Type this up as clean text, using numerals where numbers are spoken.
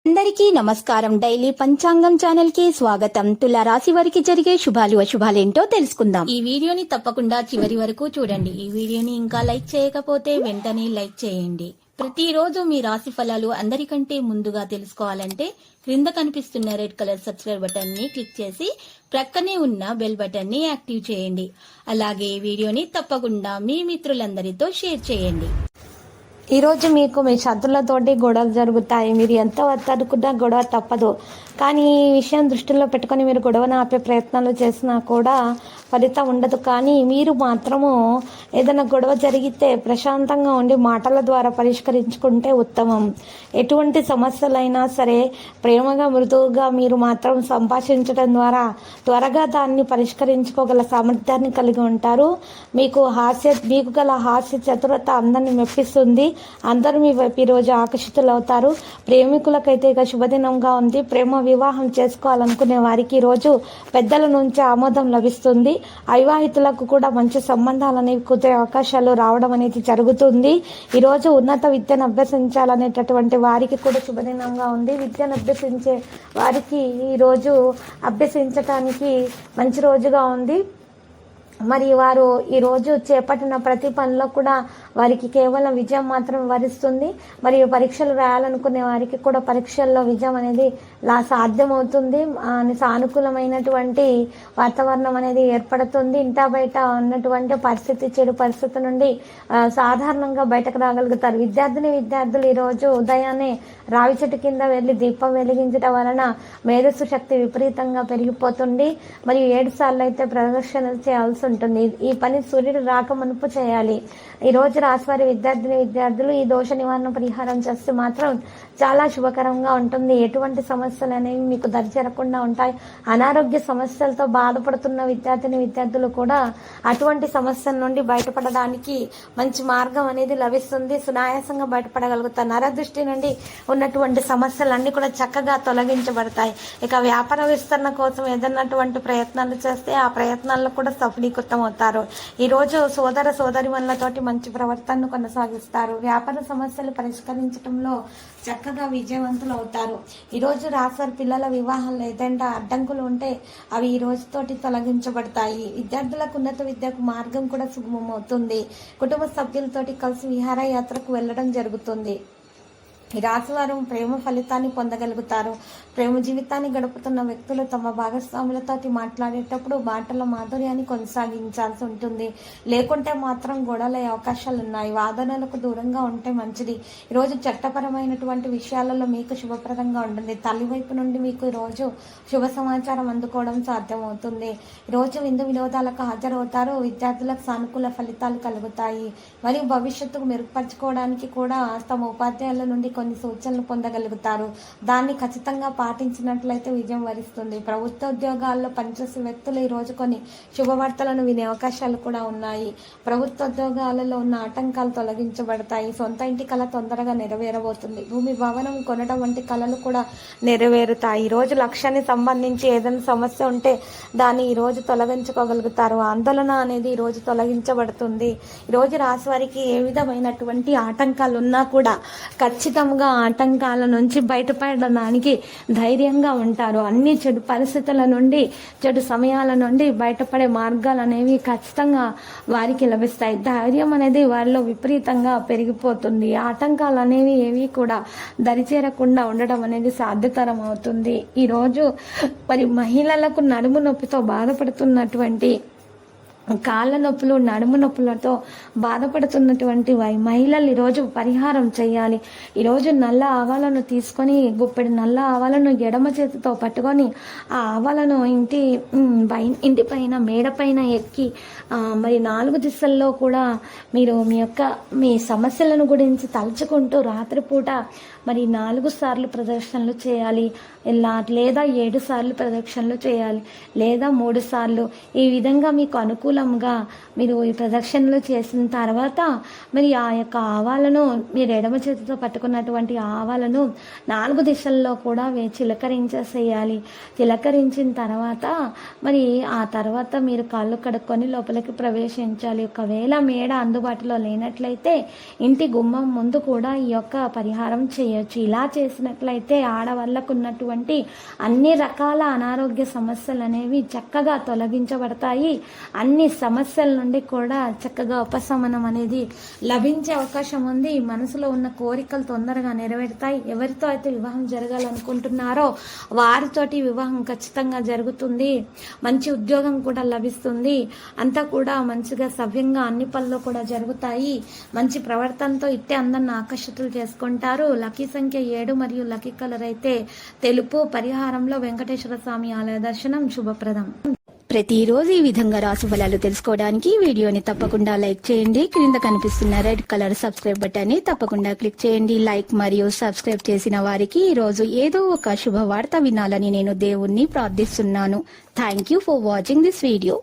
అందరికీ నమస్కారం. డైలీ పంచాంగం ఛానల్ కి స్వాగతం. తుల రాశి వారికి జరిగే శుభాలు అశుభాలేంటో తెలుసుకుందాం. ఈ వీడియోని తప్పకుండా చివరి వరకు చూడండి. ఈ వీడియోని ఇంకా లైక్ చేయకపోతే వెంటనే లైక్ చేయండి. ప్రతిరోజు మీ రాశి ఫలాలు అందరికంటే ముందుగా తెలుసుకోవాలంటే క్రింద కనిపిస్తున్న రెడ్ కలర్ సబ్స్క్రైబ్ బటన్ ని క్లిక్ చేసి ప్రక్కనే ఉన్న బెల్ బటన్ ని యాక్టివ్ చేయండి. అలాగే ఈ వీడియోని తప్పకుండా మీ మిత్రులందరితో షేర్ చేయండి. ఈరోజు మీకు మీ శత్రులతోటి గొడవలు జరుగుతాయి. మీరు ఎంత వద్దనుకున్నా గొడవ తప్పదు. కానీ ఈ విషయం దృష్టిలో పెట్టుకొని మీరు గొడవను ఆపే ప్రయత్నాలు చేసినా కూడా ఫలితం ఉండదు. కానీ మీరు మాత్రము ఏదైనా గొడవ జరిగితే ప్రశాంతంగా ఉండి మాటల ద్వారా పరిష్కరించుకుంటే ఉత్తమం. ఎటువంటి సమస్యలైనా సరే ప్రేమగా మృదువుగా మీరు మాత్రం సంభాషించడం ద్వారా త్వరగా దాన్ని పరిష్కరించుకోగల సామర్థ్యాన్ని కలిగి ఉంటారు. మీకు గల హాస్య చతురత అందరినీ మెప్పిస్తుంది. అందరూ మీ వైపు ఈరోజు ఆకర్షితులవుతారు. ప్రేమికులకైతే ఇక శుభదినంగా ఉంది. ప్రేమ వివాహం చేసుకోవాలనుకునే వారికి ఈరోజు పెద్దల నుంచి ఆమోదం లభిస్తుంది. అవివాహితులకు కూడా మంచి సంబంధాలు అనేవి కుదిరే అవకాశాలు రావడం అనేది జరుగుతుంది. ఈరోజు ఉన్నత విద్యను అభ్యసించాలనేటటువంటి వారికి కూడా శుభదినంగా ఉంది. విద్యను అభ్యసించే వారికి ఈరోజు అభ్యసించటానికి మంచి రోజుగా ఉంది. మరి వారు ఈరోజు చేపట్టిన ప్రతి పనిలో కూడా వారికి కేవలం విజయం మాత్రం వరిస్తుంది. మరియు పరీక్షలు రాయాలనుకునే వారికి కూడా పరీక్షల్లో విజయం అనేది సాధ్యమవుతుంది. సానుకూలమైనటువంటి వాతావరణం అనేది ఏర్పడుతుంది. ఇంటా బయట ఉన్నటువంటి చెడు పరిస్థితి నుండి సాధారణంగా బయటకు రాగలుగుతారు. విద్యార్థులు ఈరోజు ఉదయాన్నే రావి చెట్టు కింద వెళ్లి దీపం వెలిగించడం వలన మేధస్సు శక్తి విపరీతంగా పెరిగిపోతుంది. మరియు 7 సార్లు అయితే ప్రదర్శనలు చేయాల్సి ఉంటుంది. ఈ పని సూర్యుడు రాకమునుపు చేయాలి. ఈ రోజు రాశివారి విద్యార్థులు ఈ దోష నివారణ పరిహారం చేస్తే మాత్రం చాలా శుభకరంగా ఉంటుంది. ఎటువంటి సమస్యలు అనేవి మీకు దరిచేరకుండా ఉంటాయి. అనారోగ్య సమస్యలతో బాధపడుతున్న విద్యార్థులు కూడా అటువంటి సమస్యల నుండి బయటపడడానికి మంచి మార్గం అనేది లభిస్తుంది. సునాయాసంగా బయటపడగలుగుతారు. నరదృష్టి నుండి ఉన్నటువంటి సమస్యలన్నీ కూడా చక్కగా తొలగించబడతాయి. ఇక వ్యాపార విస్తరణ కోసం ఏదన్నటువంటి ప్రయత్నాలు చేస్తే ఆ ప్రయత్నాల్లో కూడా సఫలీకృతం అవుతారు. ఈ రోజు సోదరిమణులతోటి మంచి ప్రవర్తనను కొనసాగిస్తారు. వ్యాపార సమస్యలు పరిష్కరించడంలో చక్కగా విజయవంతులు అవుతారు. ఈరోజు రాశివారి పిల్లల వివాహంలో ఏదైనా అడ్డంకులు ఉంటే అవి ఈ రోజుతోటి తొలగించబడతాయి. విద్యార్థులకు ఉన్నత విద్యకు మార్గం కూడా సుగమం అవుతుంది. కుటుంబ సభ్యులతోటి కలిసి విహారయాత్రకు వెళ్లడం జరుగుతుంది. ఈ రాశివారు ప్రేమ ఫలితాన్ని పొందగలుగుతారు. ప్రేమ జీవితాన్ని గడుపుతున్న వ్యక్తులు తమ భాగస్వాములతోటి మాట్లాడేటప్పుడు మాటల మాధుర్యాన్ని కొనసాగించాల్సి ఉంటుంది. లేకుంటే మాత్రం గొడవలయ్యే అవకాశాలు ఉన్నాయి. వాదనలకు దూరంగా ఉంటే మంచిది. ఈరోజు చట్టపరమైనటువంటి విషయాలలో మీకు శుభప్రదంగా ఉంటుంది. తల్లి వైపు నుండి మీకు ఈరోజు శుభ సమాచారం అందుకోవడం సాధ్యమవుతుంది. ఈరోజు విందు వినోదాలకు హాజరవుతారు. విద్యార్థులకు సానుకూల ఫలితాలు కలుగుతాయి. మరియు భవిష్యత్తుకు మెరుగుపరచుకోవడానికి కూడా తమ ఉపాధ్యాయుల నుండి కొన్ని సూచనలు పొందగలుగుతారు. దాన్ని ఖచ్చితంగా పాటించినట్లయితే విజయం వరిస్తుంది. ప్రభుత్వ ఉద్యోగాల్లో పనిచేసే వ్యక్తులు ఈ రోజు కొన్ని శుభవార్తలను వినే అవకాశాలు కూడా ఉన్నాయి. ప్రభుత్వ ఉద్యోగాలలో ఉన్న ఆటంకాలు తొలగించబడతాయి. సొంత ఇంటి కళ తొందరగా నెరవేరబోతుంది. భూమి భవనం కొనడం వంటి కళలు కూడా నెరవేరుతాయి. ఈ రోజు లక్ష్యాన్ని సంబంధించి ఏదైనా సమస్య ఉంటే దాన్ని ఈ రోజు తొలగించుకోగలుగుతారు. ఆందోళన అనేది ఈ రోజు తొలగించబడుతుంది. ఈరోజు రాశి వారికి ఏ విధమైనటువంటి ఆటంకాలు ఉన్నా కూడా ఖచ్చితంగా ఆటంకాల నుంచి బయటపడడానికి ధైర్యంగా ఉంటారు. అన్ని చెడు పరిస్థితుల నుండి చెడు సమయాల నుండి బయటపడే మార్గాలు అనేవి ఖచ్చితంగా వారికి లభిస్తాయి. ధైర్యం అనేది వారిలో విపరీతంగా పెరిగిపోతుంది. ఆటంకాలు అనేవి ఏవి కూడా దరిచేరకుండా ఉండడం అనేది సాధ్యతరం అవుతుంది. ఈరోజు మరి మహిళలకు నడుము నొప్పితో బాధపడుతున్నటువంటి కాళ్ళ నొప్పులు నడుము నొప్పులతో బాధపడుతున్నటువంటి మహిళలు ఈరోజు పరిహారం చేయాలి. ఈరోజు నల్ల ఆవాలను తీసుకొని గుప్పెడు నల్ల ఆవాలను ఎడమ చేతితో పట్టుకొని ఆ ఆవాలను ఇంటి పైన మేడ పైన ఎక్కి మరి 4 దిశల్లో కూడా మీరు మీ సమస్యలను గురించి తలుచుకుంటూ రాత్రిపూట మరి 4 సార్లు ప్రదక్షిణలు చేయాలి. లేదా 7 సార్లు ప్రదక్షిణలు చేయాలి. లేదా 3 సార్లు. ఈ విధంగా మీకు అనుకూలంగా మీరు ఈ ప్రదక్షిణలు చేసిన తర్వాత మరి ఆ యొక్క ఆవాలను మీరు ఎడమ చేతితో పట్టుకున్నటువంటి ఆవాలను 4 దిశల్లో కూడా చిలకరించేసేయాలి. చిలకరించిన తర్వాత మరి ఆ తర్వాత మీరు కాళ్ళు కడుక్కొని లోపలికి ప్రవేశించాలి. ఒకవేళ మేడ అందుబాటులో లేనట్లయితే ఇంటి గుమ్మం ముందు కూడా ఈ యొక్క పరిహారం చేయాలి. చేయొచ్చు. ఇలా చేసినట్లయితే ఆడవాళ్ళకు ఉన్నటువంటి అన్ని రకాల అనారోగ్య సమస్యలు అనేవి చక్కగా తొలగించబడతాయి. అన్ని సమస్యల నుండి కూడా చక్కగా ఉపశమనం అనేది లభించే అవకాశం ఉంది. మనసులో ఉన్న కోరికలు తొందరగా నెరవేరుతాయి. ఎవరితో అయితే వివాహం జరగాలనుకుంటున్నారో వారితోటి వివాహం ఖచ్చితంగా జరుగుతుంది. మంచి ఉద్యోగం కూడా లభిస్తుంది. అంతా కూడా మంచిగా సవ్యంగా అన్ని పనులు కూడా జరుగుతాయి. మంచి ప్రవర్తనతో ఇట్టే అందరిని ఆకర్షితులు చేసుకుంటారు. లక్కీ సంఖ్య 7 మరియు లక్కీ కలర్ అయితే తెలుపు. పరిహారంలో వెంకటేశ్వర స్వామి ఆలయ దర్శనం శుభప్రదం. ప్రతిరోజు ఈ విధంగా రాశి ఫలాలు తెలుసుకోవడానికి వీడియోని తప్పకుండా లైక్ చేయండి. క్రింద కనిపిస్తున్న రెడ్ కలర్ సబ్స్క్రైబ్ బటన్ ని తప్పకుండా క్లిక్ చేయండి. లైక్ మరియు సబ్స్క్రైబ్ చేసిన వారికి ఈ రోజు ఏదో ఒక శుభవార్త వినాలని నేను దేవుణ్ణి ప్రార్థిస్తున్నాను. Thank you for watching this video.